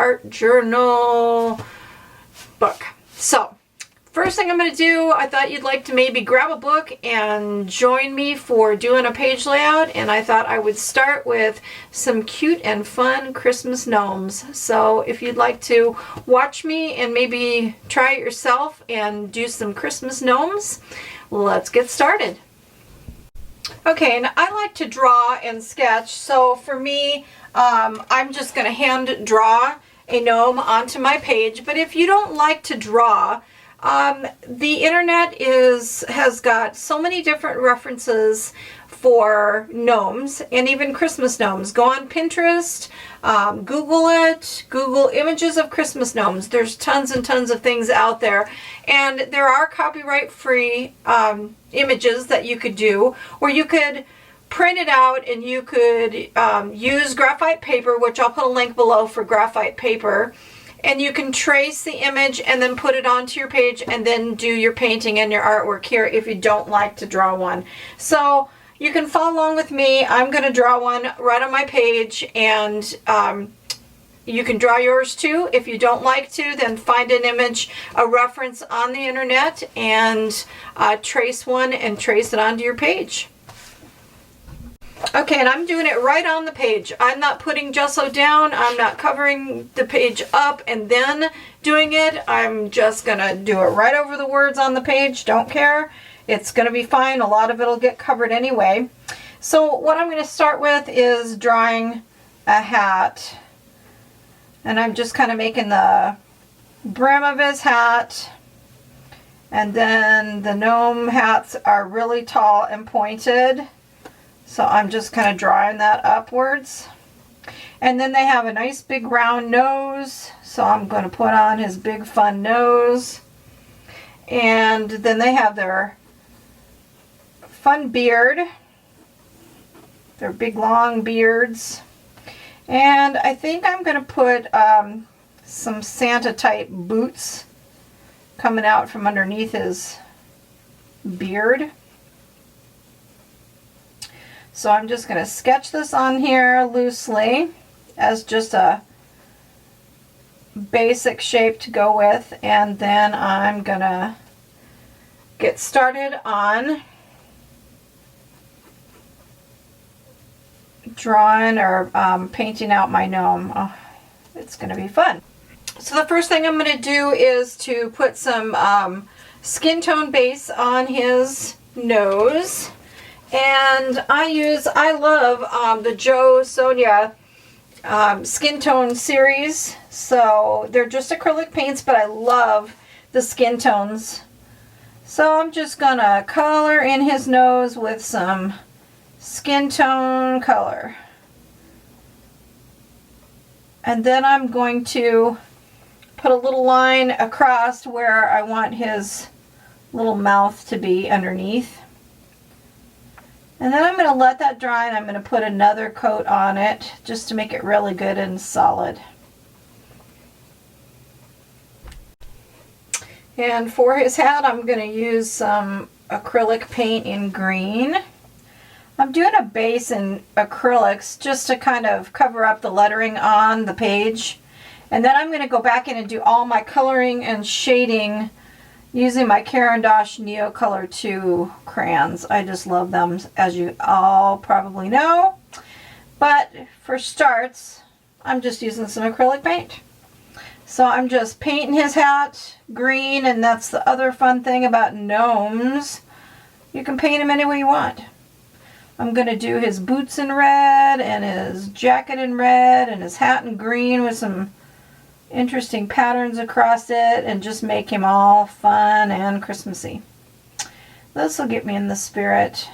art journal book. So first thing I'm going to do, I thought you'd like to maybe grab a book and join me for doing a page layout, and I thought I would start with some cute and fun Christmas gnomes. So if you'd like to watch me and maybe try it yourself and do some Christmas gnomes, let's get started. Okay, and I like to draw and sketch, so for me, I'm just going to hand draw a gnome onto my page. But if you don't like to draw, the internet has got so many different references for gnomes and even Christmas gnomes. Go on Pinterest, Google it, Google images of Christmas gnomes. There's tons and tons of things out there, and there are copyright-free images that you could do, or you could print it out and you could use graphite paper, which I'll put a link below for graphite paper. And you can trace the image and then put it onto your page and then do your painting and your artwork here if you don't like to draw one. So you can follow along with me. I'm going to draw one right on my page, and you can draw yours too. If you don't like to, then find an image, a reference on the internet, and trace one and trace it onto your page. Okay, and I'm doing it right on the page. I'm not putting gesso down. I'm not covering the page up and then doing it. I'm just going to do it right over the words on the page. Don't care. It's going to be fine. A lot of it will get covered anyway. So what I'm going to start with is drawing a hat. And I'm just kind of making the brim of his hat. And then the gnome hats are really tall and pointed. So I'm just kind of drawing that upwards. And then they have a nice big round nose. So I'm going to put on his big fun nose. And then they have their fun beard. Their big long beards. And I think I'm going to put some Santa type boots coming out from underneath his beard. So I'm just going to sketch this on here loosely as just a basic shape to go with, and then I'm going to get started on drawing or painting out my gnome. Oh, it's going to be fun. So the first thing I'm going to do is to put some skin tone base on his nose. And I love the Joe Sonia skin tone series. So they're just acrylic paints, but I love the skin tones. So I'm just gonna color in his nose with some skin tone color. And then I'm going to put a little line across where I want his little mouth to be underneath. And then I'm going to let that dry, and I'm going to put another coat on it just to make it really good and solid. And for his hat, I'm going to use some acrylic paint in green. I'm doing a base in acrylics just to kind of cover up the lettering on the page. And then I'm going to go back in and do all my coloring and shading using my Caran d'Ache Neo Color 2 crayons. I just love them, as you all probably know. But for starts, I'm just using some acrylic paint. So I'm just painting his hat green, and that's the other fun thing about gnomes. You can paint him any way you want. I'm going to do his boots in red, and his jacket in red, and his hat in green with some interesting patterns across it, and just make him all fun and Christmassy. This will get me in the spirit,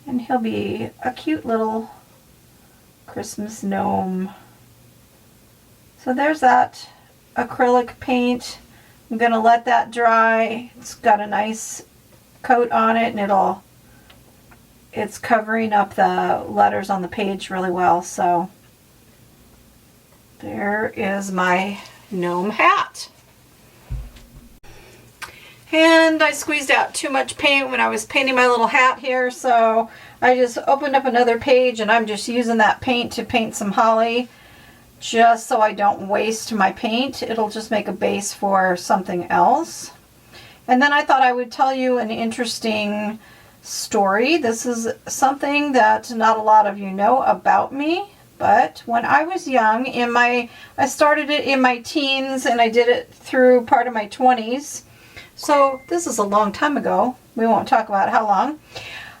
and he'll be a cute little Christmas gnome. So there's that acrylic paint. I'm going to let that dry. It's got a nice coat on it, and it's covering up the letters on the page really well. So there is my gnome hat. And I squeezed out too much paint when I was painting my little hat here, so I just opened up another page, and I'm just using that paint to paint some holly just so I don't waste my paint. It'll just make a base for something else. And then I thought I would tell you an interesting story. This is something that not a lot of you know about me, but when I was young, I started it in my teens and I did it through part of my 20s. So this is a long time ago. We won't talk about how long.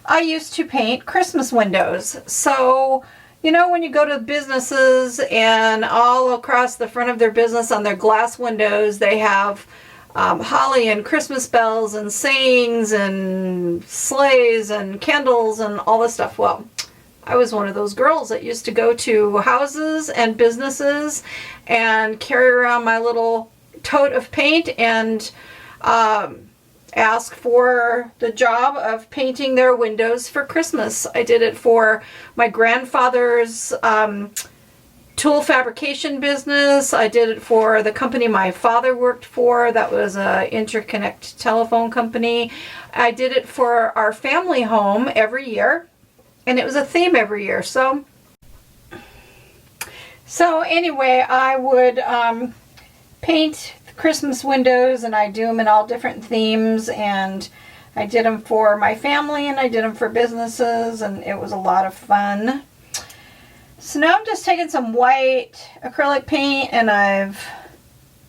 I used to paint Christmas windows. So, you know, when you go to businesses and all across the front of their business on their glass windows, they have holly and Christmas bells and sayings and sleighs and candles and all this stuff. Well, I was one of those girls that used to go to houses and businesses and carry around my little tote of paint and ask for the job of painting their windows for Christmas. I did it for my grandfather's tool fabrication business. I did it for the company my father worked for. That was a interconnect telephone company. I did it for our family home every year, and it was a theme every year. So anyway, I would paint Christmas windows, and I do them in all different themes, and I did them for my family and I did them for businesses, and it was a lot of fun. So now I'm just taking some white acrylic paint and I've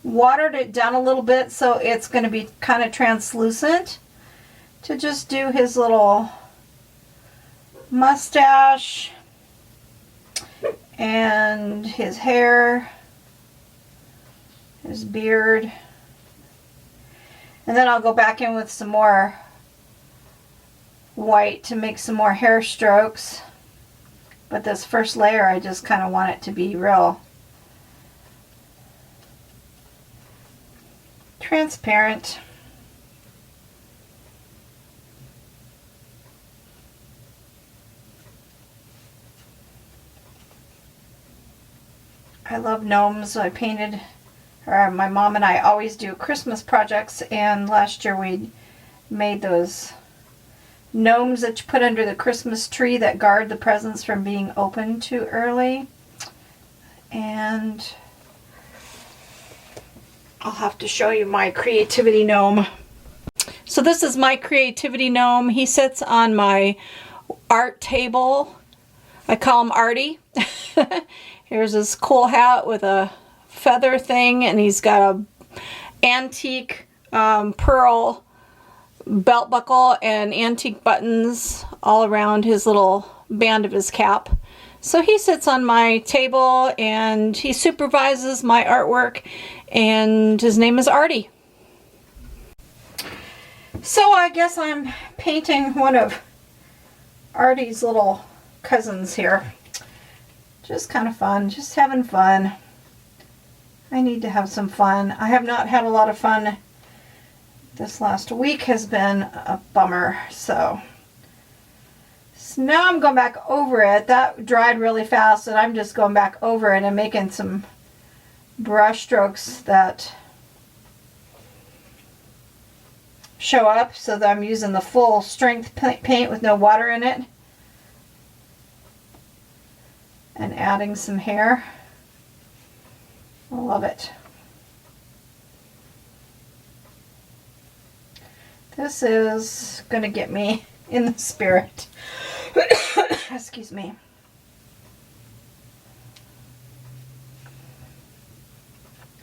watered it down a little bit so it's going to be kind of translucent, to just do his little mustache and his hair, his beard. And then I'll go back in with some more white to make some more hair strokes. But this first layer, I just kind of want it to be real transparent. I love gnomes. My mom and I always do Christmas projects, and last year we made those gnomes that you put under the Christmas tree that guard the presents from being opened too early. And I'll have to show you my creativity gnome. So this is my creativity gnome. He sits on my art table. I call him Artie. Here's his cool hat with a feather thing, and he's got a antique pearl belt buckle and antique buttons all around his little band of his cap. So he sits on my table and he supervises my artwork, and his name is Artie. So I guess I'm painting one of Artie's little cousins here. Just kind of fun, just having fun. I need to have some fun. I have not had a lot of fun. This last week has been a bummer. So now I'm going back over it. That dried really fast, and I'm just going back over it and making some brush strokes that show up, so that I'm using the full strength paint with no water in it, and adding some hair. I love it. This is going to get me in the spirit. Excuse me.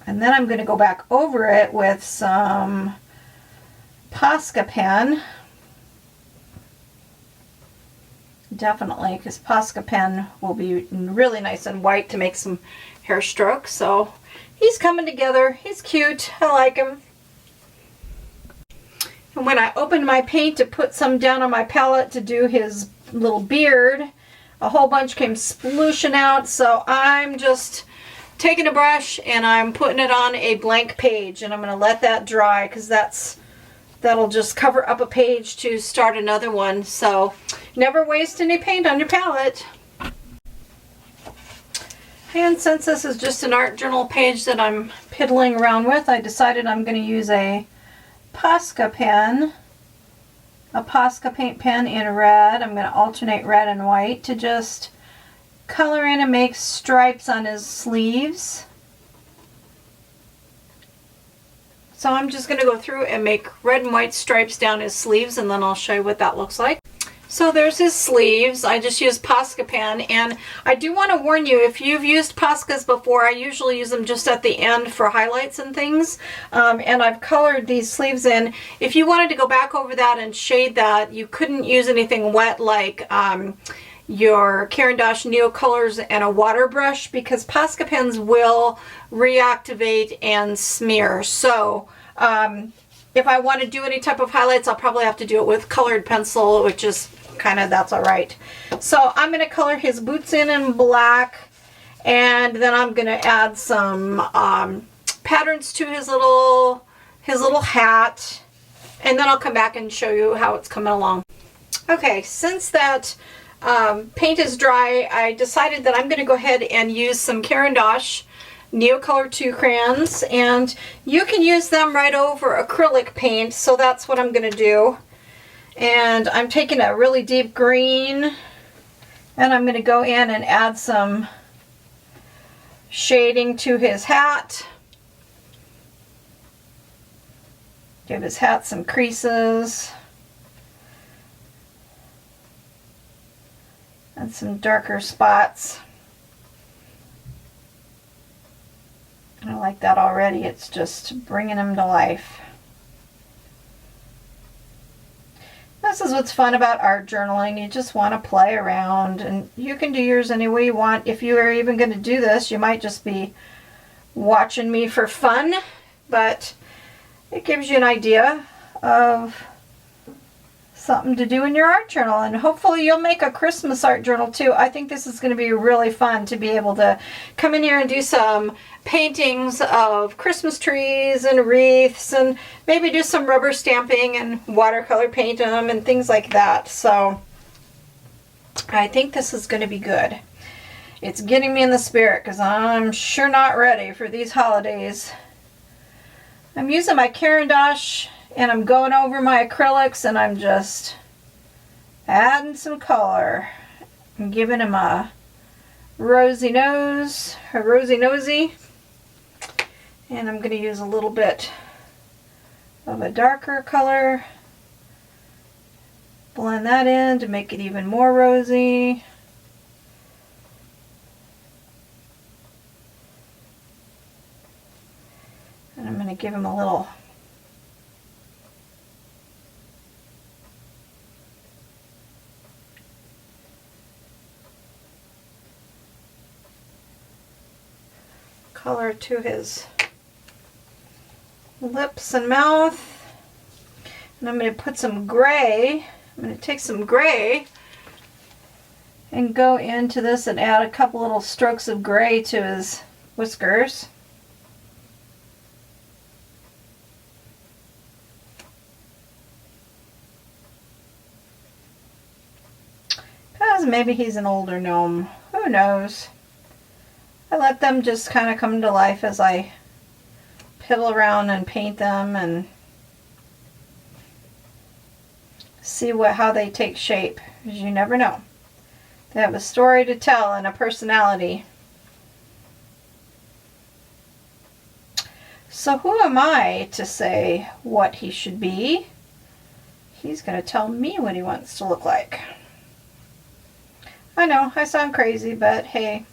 And then I'm going to go back over it with some Posca pen. Definitely, because Posca pen will be really nice and white to make some hair strokes. So he's coming together. He's cute. I like him. And when I opened my paint to put some down on my palette to do his little beard, a whole bunch came splooshing out. So I'm just taking a brush and I'm putting it on a blank page, and I'm going to let that dry, because that'll just cover up a page to start another one. So never waste any paint on your palette. And since this is just an art journal page that I'm piddling around with, I decided I'm going to use a Posca pen, a Posca paint pen in red. I'm going to alternate red and white to just color in and make stripes on his sleeves. So I'm just going to go through and make red and white stripes down his sleeves, and then I'll show you what that looks like. So there's his sleeves. I just used Posca pen, and I do want to warn you, if you've used Poscas before, I usually use them just at the end for highlights and things, and I've colored these sleeves in. If you wanted to go back over that and shade that, you couldn't use anything wet like your Caran d'Ache Neo Colors and a water brush, because Posca pens will reactivate and smear. So if I want to do any type of highlights, I'll probably have to do it with colored pencil, which is kind of, that's all right. So I'm going to color his boots in black, and then I'm going to add some patterns to his little hat, and then I'll come back and show you how it's coming along. Okay, since that paint is dry, I decided that I'm going to go ahead and use some Caran d'Ache Neocolor 2 crayons, and you can use them right over acrylic paint, so that's what I'm going to do. And I'm taking a really deep green, and I'm going to go in and add some shading to his hat. Give his hat some creases. And some darker spots. I like that already. It's just bringing him to life. This is what's fun about art journaling. You just want to play around, and you can do yours any way you want. If you are even going to do this, you might just be watching me for fun, but it gives you an idea of something to do in your art journal, and hopefully you'll make a Christmas art journal too. I think this is going to be really fun to be able to come in here and do some paintings of Christmas trees and wreaths, and maybe do some rubber stamping and watercolor paint them and things like that. So I think this is going to be good. It's getting me in the spirit, because I'm sure not ready for these holidays. I'm using my Caran d'Ache, and I'm going over my acrylics, and I'm just adding some color. I'm giving him a rosy nose, a rosy nosy. And I'm going to use a little bit of a darker color. Blend that in to make it even more rosy. And I'm going to give him a little color to his lips and mouth. And I'm going to put some gray. I'm going to take some gray and go into this and add a couple little strokes of gray to his whiskers. Because maybe he's an older gnome. Who knows? I let them just kind of come to life as I piddle around and paint them and see how they take shape, because you never know. They have a story to tell and a personality. So who am I to say what he should be? He's going to tell me what he wants to look like. I know, I sound crazy, but hey.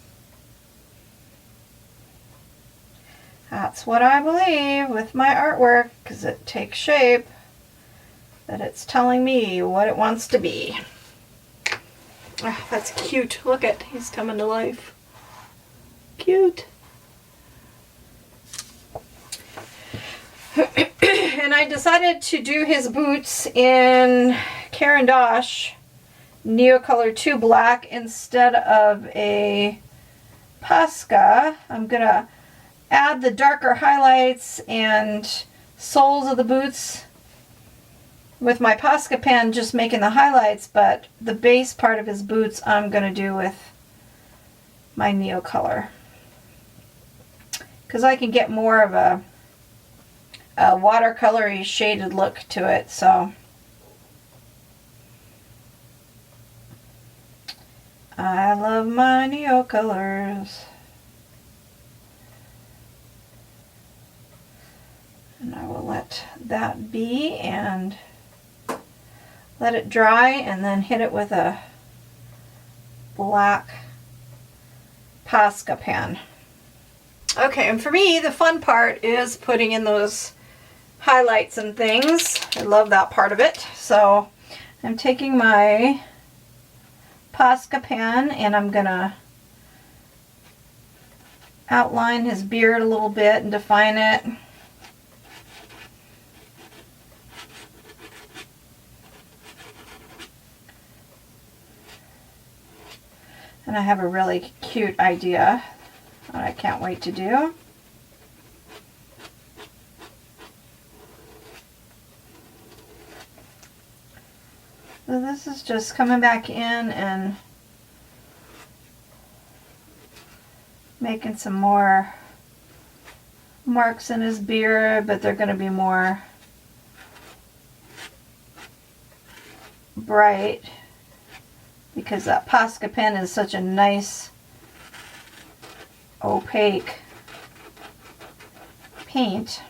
That's what I believe with my artwork, because it takes shape, that it's telling me what it wants to be. Oh, that's cute. Look at, he's coming to life. Cute. And I decided to do his boots in Caran d'Ache Neocolor 2 Black instead of a Posca. I'm going to add the darker highlights and soles of the boots with my Posca pen, just making the highlights, but the base part of his boots I'm going to do with my Neocolor, because I can get more of a watercolory shaded look to it. So I love my Neo colors. And I will let that be and let it dry, and then hit it with a black Posca pen. Okay, and for me, the fun part is putting in those highlights and things. I love that part of it. So I'm taking my Posca pen and I'm gonna outline his beard a little bit and define it. And I have a really cute idea that I can't wait to do. So this is just coming back in and making some more marks in his beard, but they're going to be more bright because that Posca pen is such a nice opaque paint.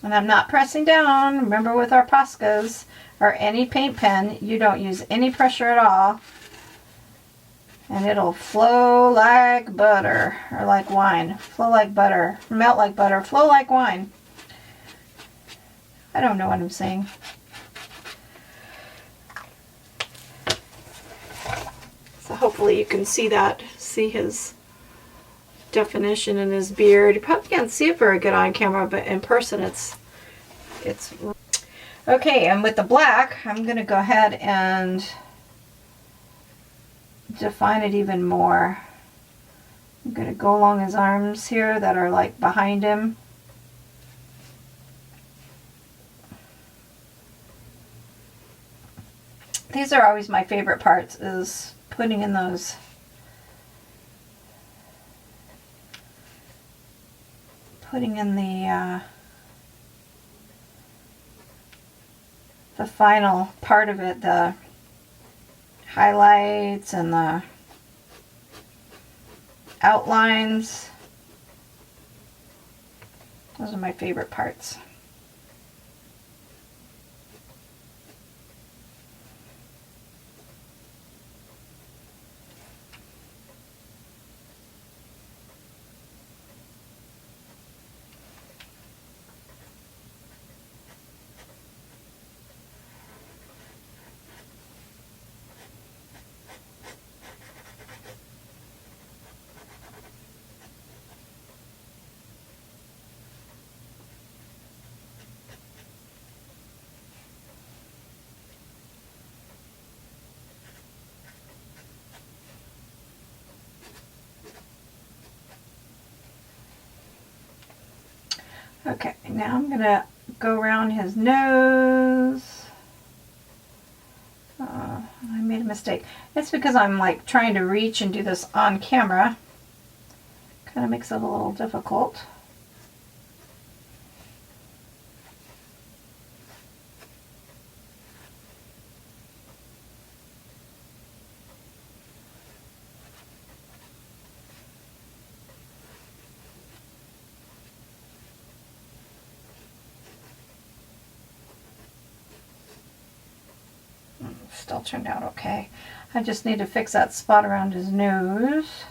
And I'm not pressing down. Remember, with our Poscas or any paint pen, you don't use any pressure at all. And it'll flow like butter, or like wine. Flow like butter, melt like butter, flow like wine. I don't know what I'm saying. So hopefully you can see that, see his definition in his beard. You probably can't see it very good on camera, but in person it's okay. And with the black, I'm going to go ahead and define it even more. I'm going to go along his arms here that are like behind him. These are always my favorite parts, is putting in those the final part of it, the highlights and the outlines. Those are my favorite parts. Okay, now I'm going to go around his nose. I made a mistake. It's because I'm like trying to reach and do this on camera. Kind of makes it a little difficult. Still turned out okay. I just need to fix that spot around his nose.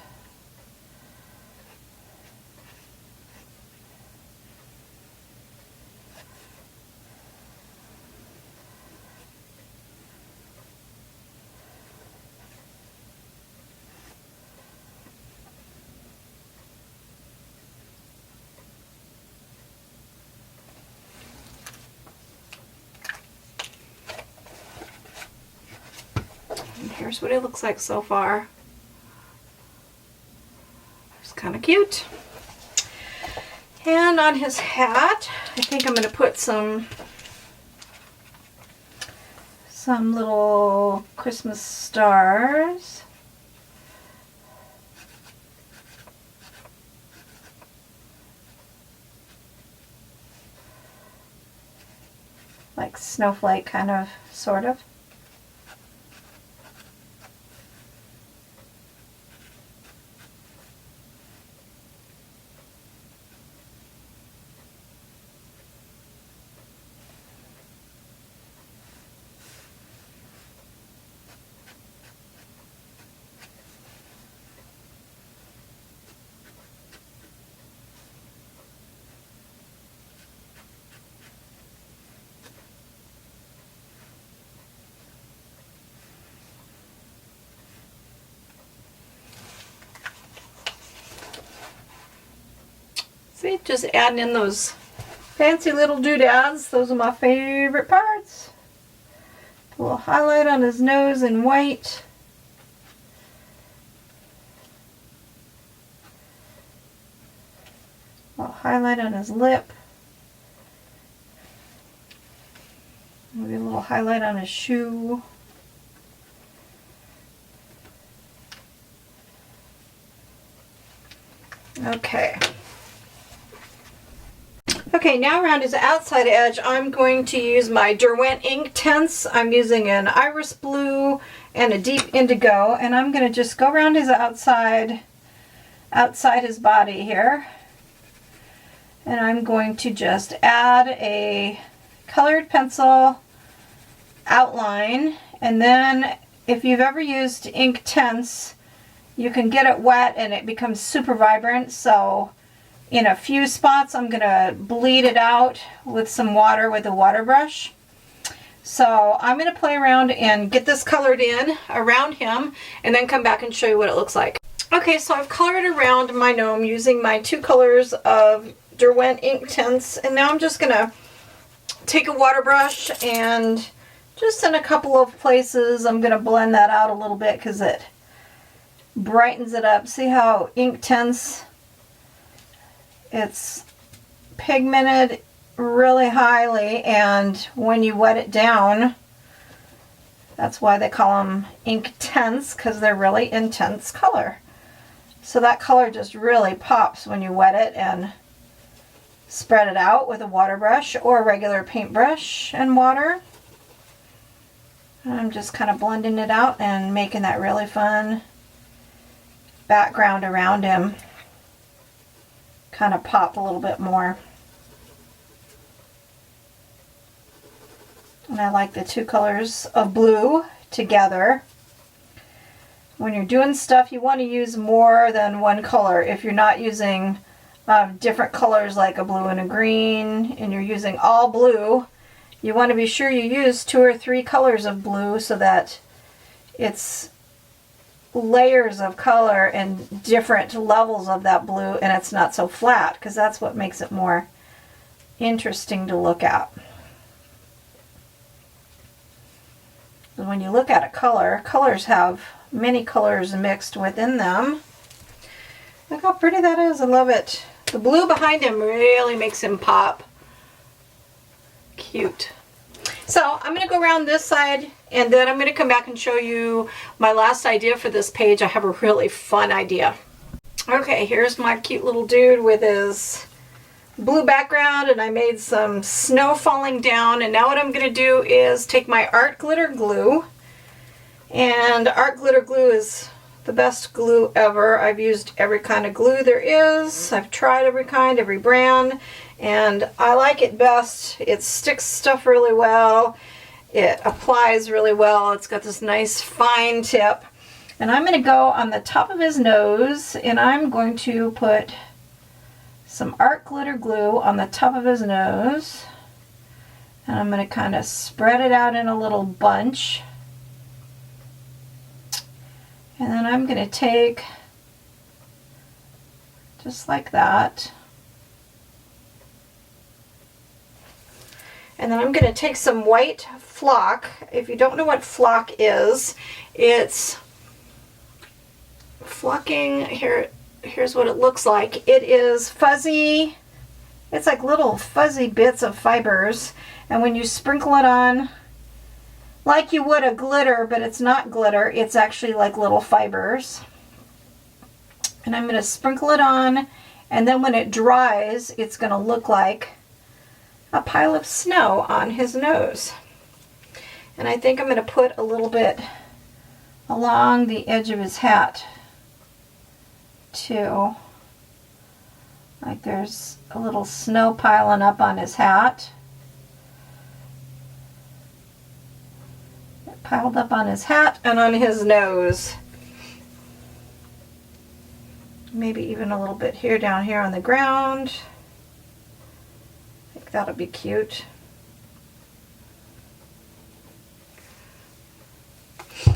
Here's what it looks like so far. It's kind of cute. And on his hat, I think I'm going to put some little Christmas stars. like snowflake kind of, sort of. See, just adding in those fancy little doodads. Those are my favorite parts. A little highlight on his nose in white. A little highlight on his lip. Maybe a little highlight on his shoe. Okay. Okay, now around his outside edge, I'm going to use my Derwent ink tints. I'm using an iris blue and a deep indigo, and I'm going to just go around his outside his body here. And I'm going to just add a colored pencil outline, and then if you've ever used ink tints, you can get it wet and it becomes super vibrant. So in a few spots, I'm going to bleed it out with some water with a water brush. So I'm going to play around and get this colored in around him and then come back and show you what it looks like. Okay, so I've colored around my gnome using my 2 colors of Derwent ink tints, and now I'm just going to take a water brush and just in a couple of places I'm going to blend that out a little bit because it brightens it up. See how ink tints, it's pigmented really highly, and when you wet it down, that's why they call them ink tints, because they're really intense color. So that color just really pops when you wet it and spread it out with a water brush or a regular paintbrush and water. I'm just kind of blending it out and making that really fun background around him kind of pop a little bit more. And I like the 2 colors of blue together. When you're doing stuff, you want to use more than 1 color. If you're not using different colors like a blue and a green, and you're using all blue, you want to be sure you use 2 or 3 colors of blue so that it's layers of color and different levels of that blue, and it's not so flat, because that's what makes it more interesting to look at. And when you look at a color, colors have many colors mixed within them. Look how pretty that is. I love it. The blue behind him really makes him pop. Cute. So I'm going to go around this side, and then I'm going to come back and show you my last idea for this page. I have a really fun idea. Okay, here's my cute little dude with his blue background, and I made some snow falling down, and now what I'm going to do is take my art glitter glue, and art glitter glue is the best glue ever. I've used every kind of glue there is. I've tried every kind, every brand, and I like it best. It sticks stuff really well. It applies really well. It's got this nice fine tip. And I'm going to go on the top of his nose, and I'm going to put some art glitter glue on the top of his nose. And I'm going to kind of spread it out in a little bunch. And then I'm going to take, just like that, and then I'm going to take some white flock. If you don't know what flock is, it's flocking. Here's what it looks like. It is fuzzy. It's like little fuzzy bits of fibers, and when you sprinkle it on like you would a glitter, but it's not glitter, it's actually like little fibers. And I'm going to sprinkle it on, and then when it dries, it's going to look like a pile of snow on his nose. And I think I'm going to put a little bit along the edge of his hat too. Like there's a little snow piling up on his hat. It piled up on his hat and on his nose. Maybe even a little bit here, down here on the ground. I think that'll be cute.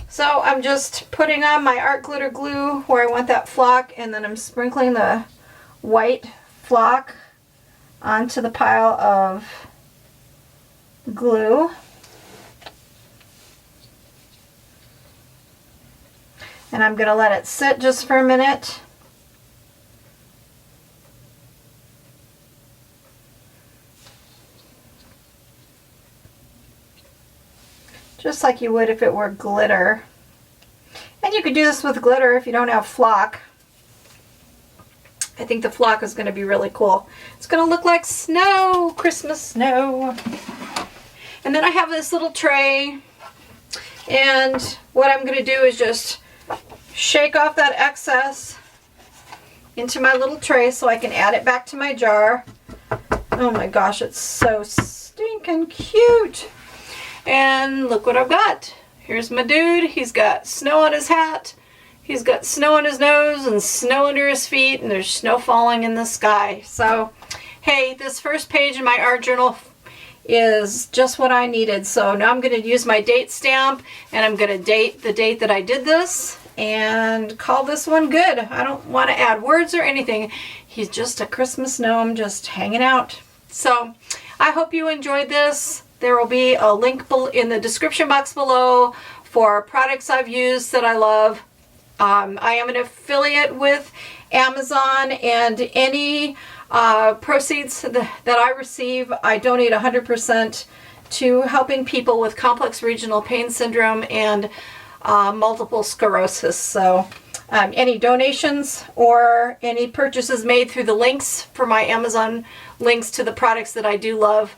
So I'm just putting on my art glitter glue where I want that flock, and then I'm sprinkling the white flock onto the pile of glue. And I'm going to let it sit just for a minute. Just like you would if it were glitter. And you could do this with glitter if you don't have flock. I think the flock is going to be really cool. It's going to look like snow, Christmas snow. And then I have this little tray. And what I'm going to do is just shake off that excess into my little tray so I can add it back to my jar. Oh my gosh, it's so stinking cute. And look what I've got. Here's my dude. He's got snow on his hat. He's got snow on his nose and snow under his feet, and there's snow falling in the sky. So, hey, this first page in my art journal is just what I needed. So now I'm going to use my date stamp, and I'm going to date the date that I did this and call this one good. I don't want to add words or anything. He's just a Christmas gnome just hanging out. So I hope you enjoyed this. There will be a link in the description box below for products I've used that I love. I am an affiliate with Amazon, and any proceeds that I receive, I donate 100% to helping people with complex regional pain syndrome and multiple sclerosis. So any donations or any purchases made through the links for my Amazon links to the products that I do love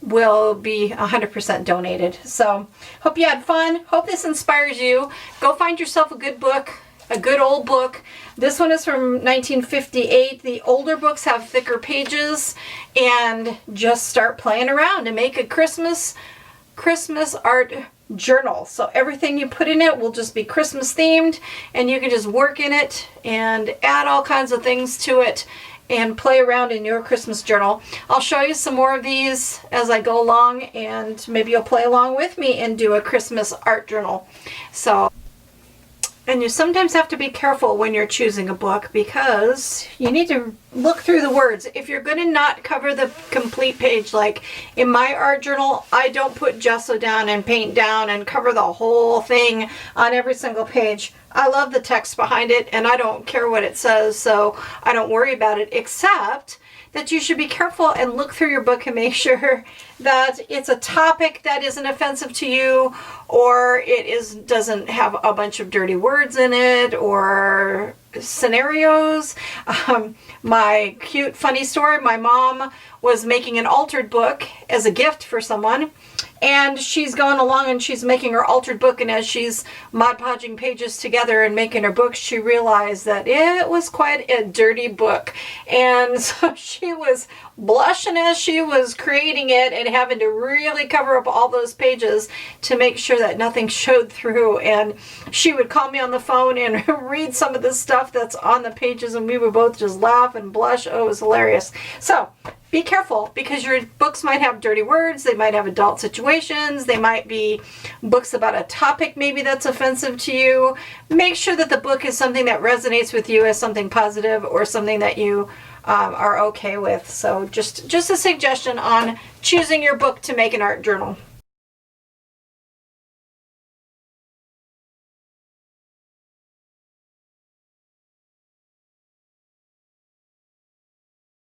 will be 100% donated. So hope you had fun. Hope this inspires you. Go find yourself a good book, a good old book. This one is from 1958. The older books have thicker pages, and just start playing around and make a Christmas art journal. So everything you put in it will just be Christmas themed, and you can just work in it and add all kinds of things to it and play around in your Christmas journal. I'll show you some more of these as I go along, and maybe you'll play along with me and do a Christmas art journal. So, and you sometimes have to be careful when you're choosing a book, because you need to look through the words. If you're going to not cover the complete page, like in my art journal, I don't put gesso down and paint down and cover the whole thing on every single page. I love the text behind it, and I don't care what it says, so I don't worry about it, except that you should be careful and look through your book and make sure that it's a topic that isn't offensive to you, or it doesn't have a bunch of dirty words in it or scenarios. My cute funny story, my mom was making an altered book as a gift for someone, and she's going along and she's making her altered book, and as she's Mod Podging pages together and making her book, she realized that it was quite a dirty book. And so she was blushing as she was creating it and having to really cover up all those pages to make sure that nothing showed through. And she would call me on the phone and read some of the stuff that's on the pages, and we would both just laugh and blush. Oh, it was hilarious. So be careful, because your books might have dirty words, they might have adult situations, they might be books about a topic maybe that's offensive to you. Make sure that the book is something that resonates with you as something positive, or something that you are okay with. So just a suggestion on choosing your book to make an art journal.